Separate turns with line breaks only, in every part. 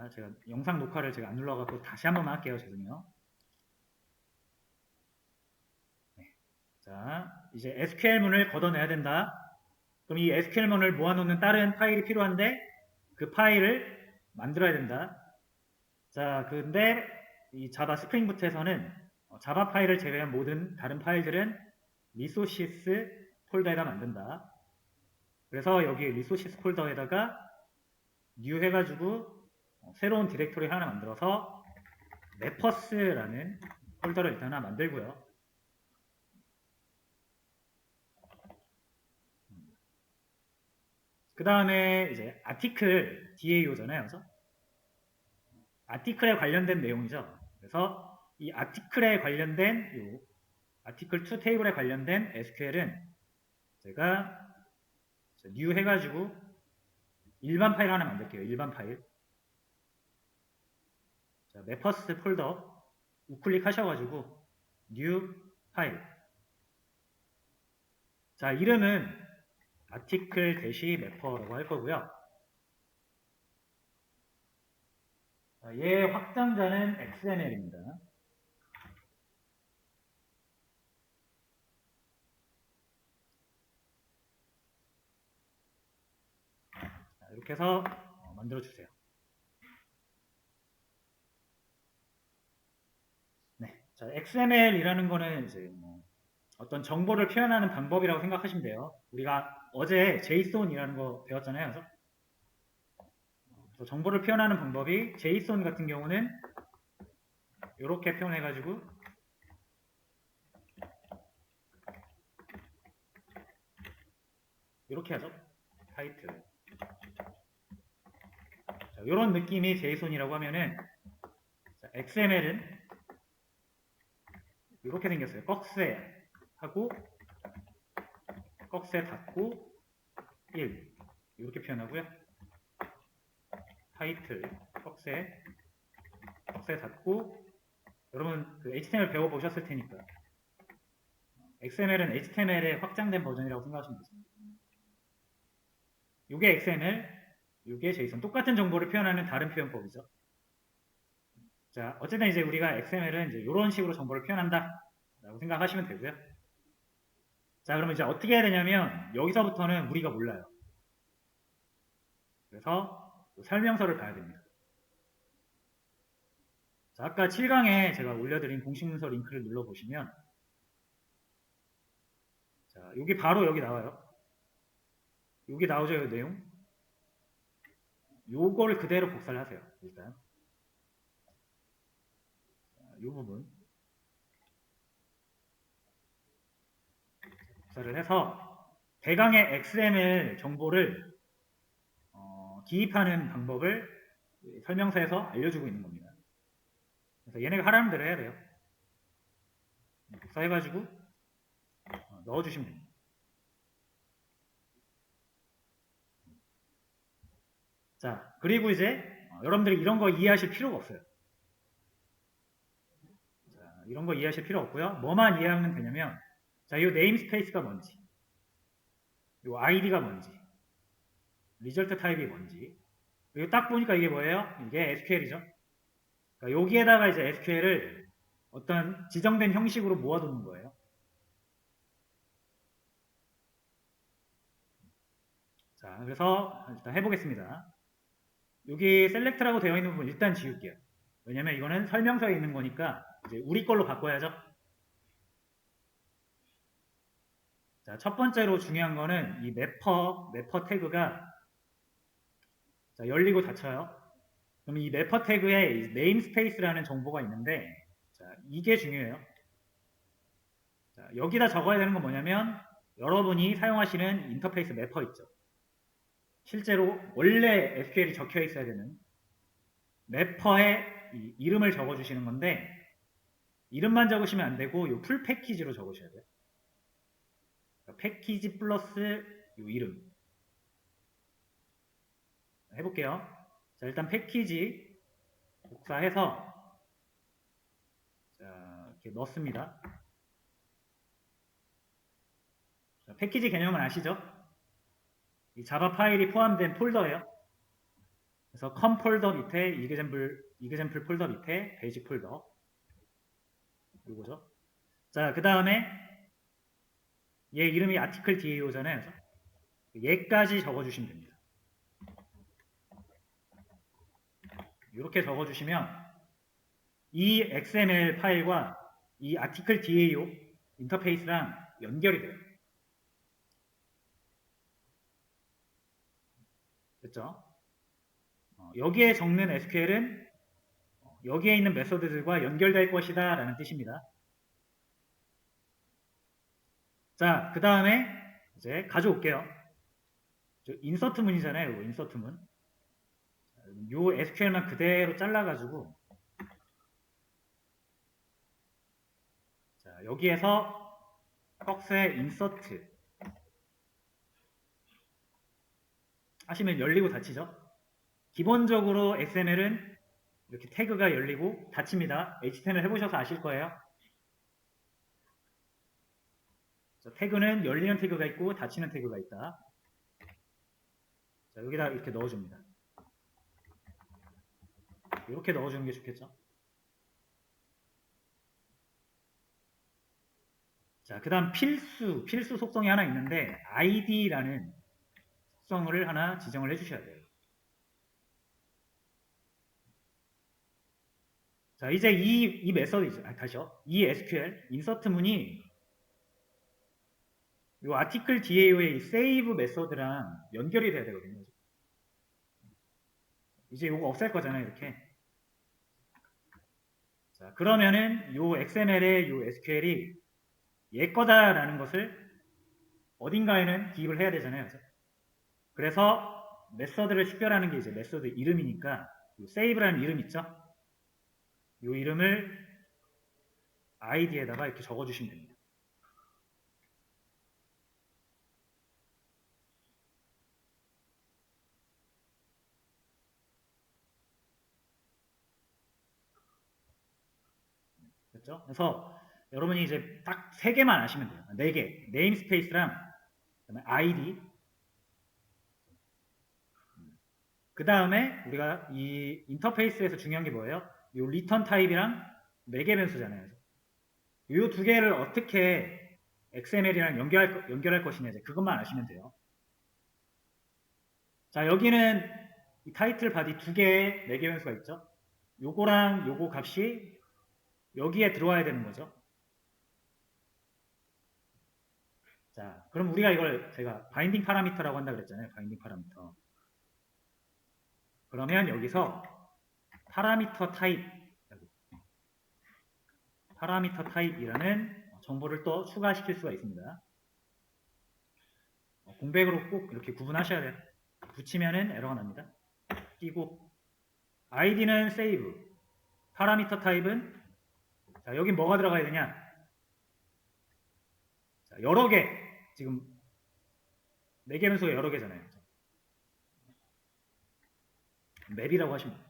제가 영상 녹화를 제가 안 눌러갖고 다시 한 번만 할게요. 죄송해요. 네. 자, 이제 SQL문을 걷어내야 된다. 그럼 이 SQL문을 모아놓는 다른 파일이 필요한데 그 파일을 만들어야 된다. 자, 근데 이 자바 스프링부트에서는 자바 파일을 제외한 모든 다른 파일들은 리소시스 폴더에다 만든다. 그래서 여기 리소시스 폴더에다가 new 해가지고 새로운 디렉토리 하나 만들어서 매퍼스라는 폴더를 일단 하나 만들고요. 그 다음에 이제 아티클 DAO잖아요. 그래서 아티클에 관련된 내용이죠. 그래서 이 아티클에 관련된 요 아티클 2 테이블에 관련된 SQL은 제가 new 해가지고 일반 파일 하나 만들게요. 일반 파일. 자, 매퍼스 폴더 우클릭 하셔가지고 new 파일. 자, 이름은 아티클 대시 매퍼라고 할 거고요. 자, 얘 확장자는 XML입니다. 자, 이렇게 해서 만들어 주세요. 네, 자, XML이라는 거는 이제 어떤 정보를 표현하는 방법이라고 생각하시면 돼요. 우리가 어제 JSON이라는 거 배웠잖아요. 그래서 정보를 표현하는 방법이 JSON 같은 경우는 이렇게 표현해가지고 이렇게 하죠. 타이틀. 자, 이런 느낌이 JSON이라고 하면은 자, XML은 이렇게 생겼어요. 꺽쇠 하고 꺽쇠 닫고 1 이렇게 표현하고요. 타이틀 꺽쇠 닫고 여러분 그 HTML 배워보셨을 테니까 XML은 HTML의 확장된 버전이라고 생각하시면 되죠. 이게 XML, 이게 JSON. 똑같은 정보를 표현하는 다른 표현법이죠. 자, 어쨌든 이제 우리가 XML은 이제 이런 식으로 정보를 표현한다 라고 생각하시면 되고요. 자, 그러면 이제 어떻게 해야 되냐면 여기서부터는 우리가 몰라요. 그래서 설명서를 봐야 됩니다. 자, 아까 7강에 제가 올려드린 공식 문서 링크를 눌러보시면 자, 여기 바로 여기 나와요. 여기 나오죠, 이 내용. 요거를 그대로 복사를 하세요. 일단 이 부분 복사를 해서 대강의 XML 정보를 기입하는 방법을 설명서에서 알려주고 있는 겁니다. 그래서 얘네가 하라는 대로 해야 돼요. 복사해가지고 넣어주시면 됩니다. 자, 그리고 이제 여러분들이 이런 거 이해하실 필요가 없어요. 자, 이런 거 이해하실 필요 없고요. 뭐만 이해하면 되냐면 자, 이 네임스페이스가 뭔지, 이 아이디가 뭔지, 리절트 타입이 뭔지, 그리고 딱 보니까 이게 뭐예요? 이게 SQL이죠. 그러니까 여기에다가 이제 SQL을 어떤 지정된 형식으로 모아두는 거예요. 자, 그래서 일단 해보겠습니다. 여기 셀렉트라고 되어 있는 부분 일단 지울게요. 왜냐면 이거는 설명서에 있는 거니까 이제 우리 걸로 바꿔야죠. 자, 첫 번째로 중요한 거는 이 매퍼 태그가 자, 열리고 닫혀요. 그럼 이 매퍼 태그에 이 네임스페이스라는 정보가 있는데 자, 이게 중요해요. 자, 여기다 적어야 되는 건 뭐냐면 여러분이 사용하시는 인터페이스 매퍼 있죠. 실제로 원래 SQL이 적혀 있어야 되는 매퍼의 이름을 적어주시는 건데 이름만 적으시면 안 되고 이 풀 패키지로 적으셔야 돼요. 그러니까 패키지 플러스 이 이름 해볼게요. 자, 일단 패키지 복사해서 자, 이렇게 넣습니다. 자, 패키지 개념은 아시죠? 이 자바 파일이 포함된 폴더예요. 그래서 컴 폴더 밑에 이그젬플 폴더 밑에 베이직 폴더 요거죠. 자, 그 다음에 얘 이름이 아티클 DAO잖아요. 얘까지 적어주시면 됩니다. 이렇게 적어주시면 이 XML 파일과 이 아티클 DAO 인터페이스랑 연결이 돼요. 됐죠? 여기에 적는 SQL은 여기에 있는 메서드들과 연결될 것이다 라는 뜻입니다. 자, 그 다음에 이제 가져올게요. 인서트 문이잖아요. 이거 인서트 문. 요 SQL만 그대로 잘라가지고 자, 여기에서 꺽쇠 인서트 하시면 열리고 닫히죠. 기본적으로 XML은 이렇게 태그가 열리고 닫힙니다. HTML 해보셔서 아실 거예요. 자, 태그는 열리는 태그가 있고 닫히는 태그가 있다. 자, 여기다 이렇게 넣어줍니다. 이렇게 넣어주는 게 좋겠죠. 자, 그 다음 필수 속성이 하나 있는데 id라는 속성을 하나 지정을 해주셔야 돼요. 자, 이제 이 메서드, 다시요. 이 SQL, 인서트 문이 이 아티클 DAO의 이 save 메서드랑 연결이 돼야 되거든요. 이제 이거 없앨 거잖아요, 이렇게. 자, 그러면은 이 XML의 이 SQL이 얘 거다라는 것을 어딘가에는 기입을 해야 되잖아요. 그래서 메서드를 식별하는 게 이제 메서드 이름이니까 이 save라는 이름 있죠? 이 이름을 id에다가 이렇게 적어주시면 됩니다. 됐죠? 그래서 여러분이 이제 딱 3개만 아시면 돼요. 4개. 네임스페이스랑 그다음에 id 그 다음에 우리가 이 인터페이스에서 중요한 게 뭐예요? 이 리턴 타입이랑 매개 변수잖아요. 이 2개를 어떻게 XML이랑 연결할 것이냐 이제 그것만 아시면 돼요. 자, 여기는 이 타이틀 바디 2개의 매개 변수가 있죠. 요거랑 요거 값이 여기에 들어와야 되는 거죠. 자, 그럼 우리가 이걸 제가 바인딩 파라미터라고 한다 그랬잖아요. 바인딩 파라미터. 그러면 여기서 파라미터 타입이라는 정보를 또 추가시킬 수가 있습니다. 공백으로 꼭 이렇게 구분하셔야 돼요. 붙이면은 에러가 납니다. 띄고 id는 save, 파라미터 타입은 자, 여기 뭐가 들어가야 되냐? 자, 여러 개 지금 4개 변수가 여러 개잖아요. 맵이라고 하시면 돼요.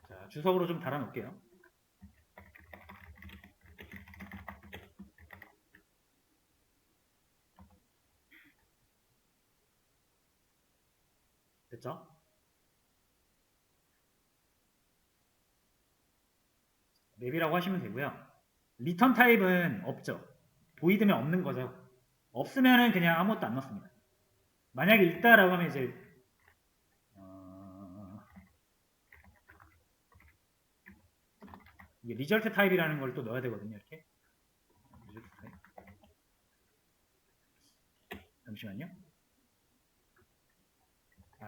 자, 주석으로 좀 달아놓을게요. 됐죠? 맵이라고 하시면 되고요. 리턴 타입은 없죠. 보이드면 없는 거죠. 없으면은 그냥 아무것도 안 넣습니다. 만약에 있다라고 하면 이제 이게 리절트 타입이라는 걸 또 넣어야 되거든요. 이렇게 리절트 타입. 잠시만요.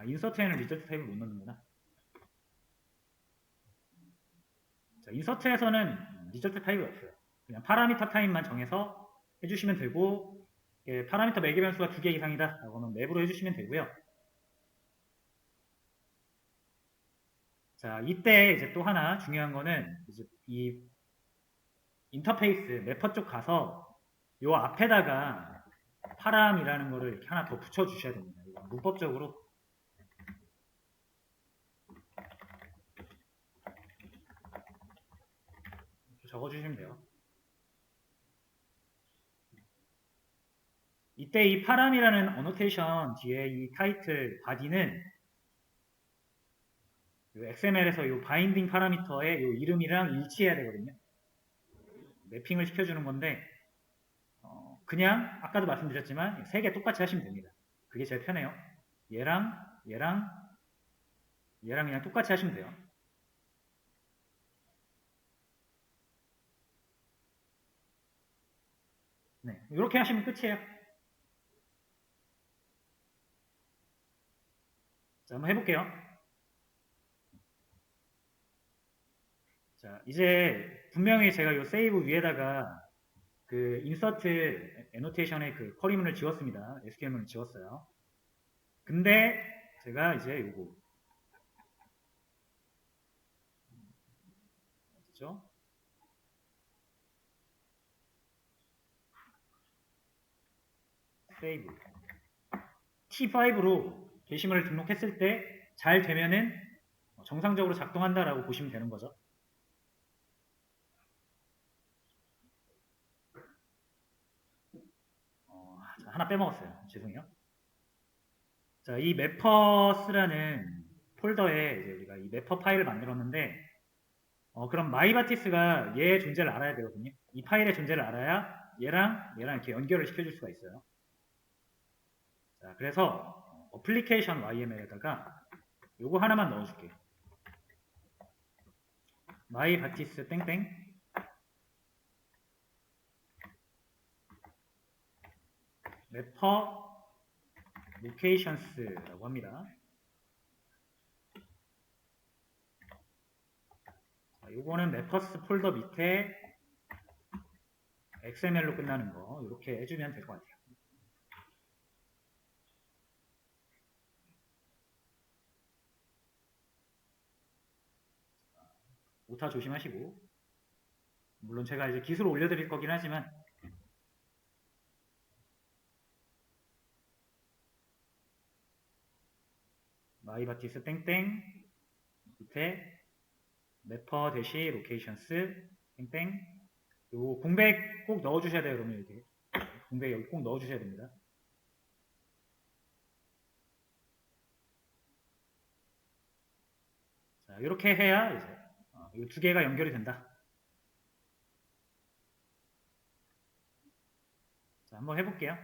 인서트에는 리절트 타입을 못 넣는구나. 자, 인서트에서는 리절트 타입이 없어요. 그냥 파라미터 타입만 정해서 해주시면 되고 파라미터 매개 변수가 2개 이상이다 라고 하면 맵으로 해주시면 되고요. 자, 이때 이제 또 하나 중요한 거는 이제 이 인터페이스 매퍼 쪽 가서 요 앞에다가 파람이라는 거를 이렇게 하나 더 붙여 주셔야 됩니다. 문법적으로 적어주시면 돼요. 이때 이 파람이라는 어노테이션 뒤에 이 타이틀 바디는 XML에서 이 바인딩 파라미터의 이 이름이랑 일치해야 되거든요. 매핑을 시켜주는 건데 그냥 아까도 말씀드렸지만 3개 똑같이 하시면 됩니다. 그게 제일 편해요. 얘랑 그냥 똑같이 하시면 돼요. 네, 이렇게 하시면 끝이에요. 자, 한번 해볼게요. 자, 이제 분명히 제가 이 세이브 위에다가 그 인서트 애노테이션의 그 쿼리문을 지웠습니다. SQL문을 지웠어요. 근데 제가 이제 요거 어디죠? 세이브 T5로 게시물을 등록했을 때 잘 되면은 정상적으로 작동한다라고 보시면 되는 거죠. 하나 빼먹었어요. 죄송해요. 자, 이 매퍼스라는 폴더에 이제 우리가 이 매퍼 파일을 만들었는데 그럼 마이바티스가 얘의 존재를 알아야 되거든요. 이 파일의 존재를 알아야 얘랑 이렇게 연결을 시켜줄 수가 있어요. 자, 그래서 어플리케이션 YML에다가 요거 하나만 넣어줄게요. 마이바티스 땡땡 매퍼 locations 라고 합니다. 자, 요거는 매퍼스 폴더 밑에 XML로 끝나는 거 이렇게 해주면 될 것 같아요. 오타 조심하시고, 물론 제가 이제 기술을 올려드릴 거긴 하지만 마이바티스 땡땡 밑에 매퍼 대시 로케이션스 땡땡 요 공백 꼭 넣어주셔야 돼요. 그러면 이렇게 공백 여기 꼭 넣어주셔야 됩니다. 자, 이렇게 해야 이제 이 두 개가 연결이 된다. 자, 한번 해볼게요.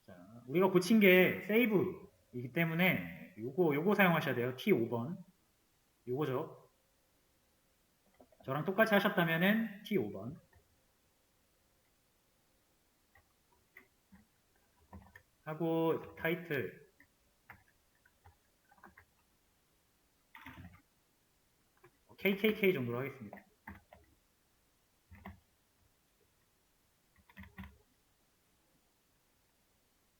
자, 우리가 고친 게 세이브이기 때문에 요거 사용하셔야 돼요. T5번. 요거죠. 저랑 똑같이 하셨다면은 T5번. 하고 타이틀 KKK 정도로 하겠습니다.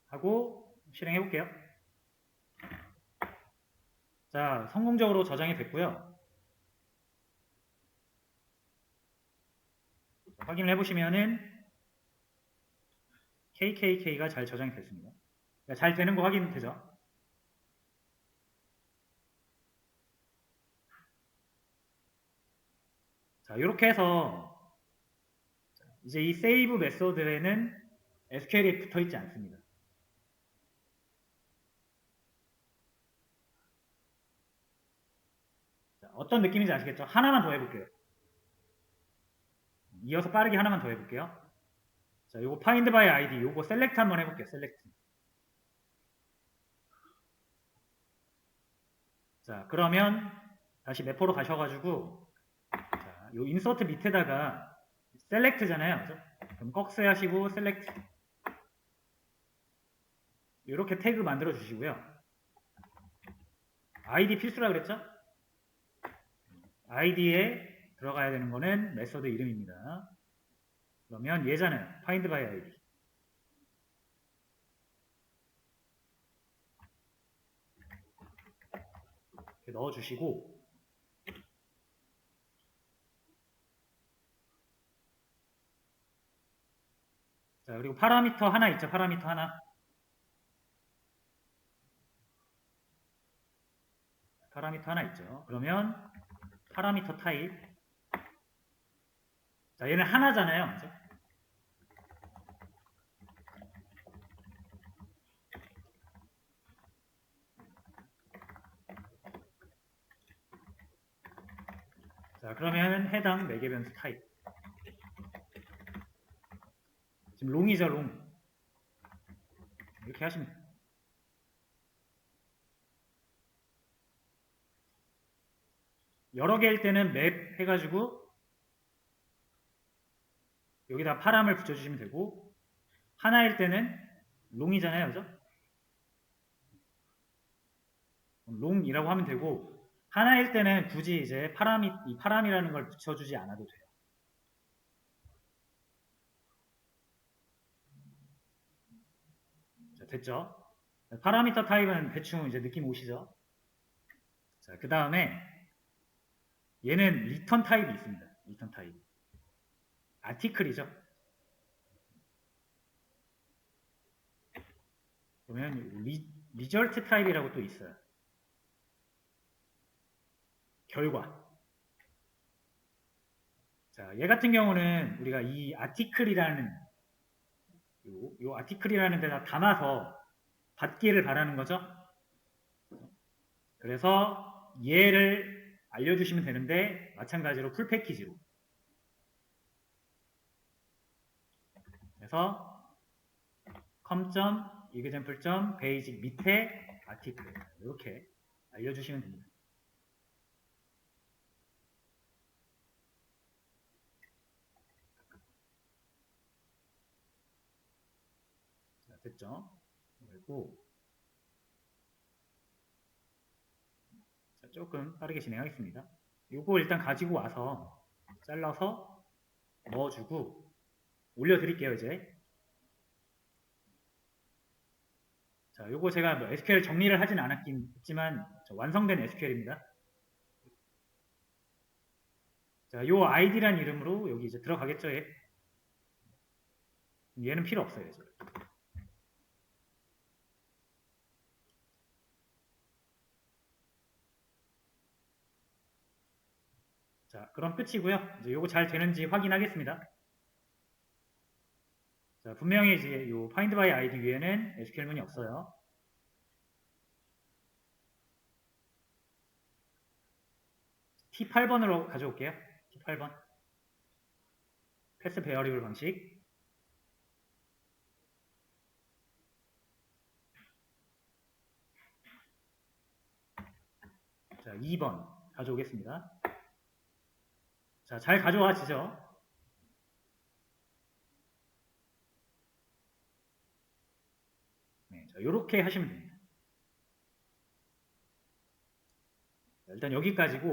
하고 실행해 볼게요. 자, 성공적으로 저장이 됐고요. 확인을 해보시면은 KKK가 잘 저장이 됐습니다. 그러니까 잘 되는 거 확인되죠? 자, 이렇게 해서 이제 이 세이브 메소드에는 SQL이 붙어 있지 않습니다. 자, 어떤 느낌인지 아시겠죠? 하나만 더 해볼게요. 이어서 빠르게 하나만 더 해볼게요. 자, 요거 find by id, 요거 select 한번 해볼게요. select. 자, 그러면 다시 매퍼로 가셔가지고 자, 요 인서트 밑에다가 select잖아요. 그죠? 그럼 꺽쇠 하시고 select 이렇게 태그 만들어 주시고요. id 필수라 그랬죠? id에 들어가야 되는 거는 메서드 이름입니다. 그러면 예잖아요. find by id. 이렇게 넣어주시고 자, 그리고 파라미터 하나 있죠. 파라미터 하나. 파라미터 하나 있죠. 그러면 파라미터 타입. 자, 얘는 하나잖아요. 그죠? 자, 그러면 해당 매개 변수 타입. 지금 롱이죠, 롱. 이렇게 하시면 돼요. 여러 개일 때는 맵 해가지고 여기다 파람을 붙여주시면 되고, 하나일 때는 롱이잖아요, 그죠? 롱이라고 하면 되고, 하나일 때는 굳이 이제 이 파람이라는 걸 붙여주지 않아도 돼요. 자, 됐죠? 파라미터 타입은 대충 이제 느낌 오시죠? 자, 그 다음에 얘는 리턴 타입이 있습니다. 리턴 타입. 아티클이죠. 그러면 리절트 타입이라고 또 있어요. 결과. 자, 얘 같은 경우는 우리가 이 아티클이라는 요 아티클이라는 데다 담아서 받기를 바라는 거죠. 그래서 얘를 알려주시면 되는데 마찬가지로 풀 패키지로. 그래서 com.example.basic 밑에 아티클 이렇게 알려주시면 됩니다. 자, 됐죠? 그리고 자, 조금 빠르게 진행하겠습니다. 요거 일단 가지고 와서 잘라서 넣어주고 올려드릴게요 이제. 자, 요거 제가 뭐 SQL 정리를 하진 않았긴 했지만 완성된 SQL입니다. 자, 요 id란 이름으로 여기 이제 들어가겠죠 얘. 얘는 필요 없어요 이제. 자, 그럼 끝이고요. 이제 요거 잘 되는지 확인하겠습니다. 자, 분명히 이제 요 find by id 위에는 SQL문이 없어요. T8번으로 가져올게요. T8번. 패스 베어리블 방식. 자, 2번 가져오겠습니다. 자, 잘 가져와지죠? 네, 자, 요렇게 하시면 됩니다. 자, 일단 여기까지고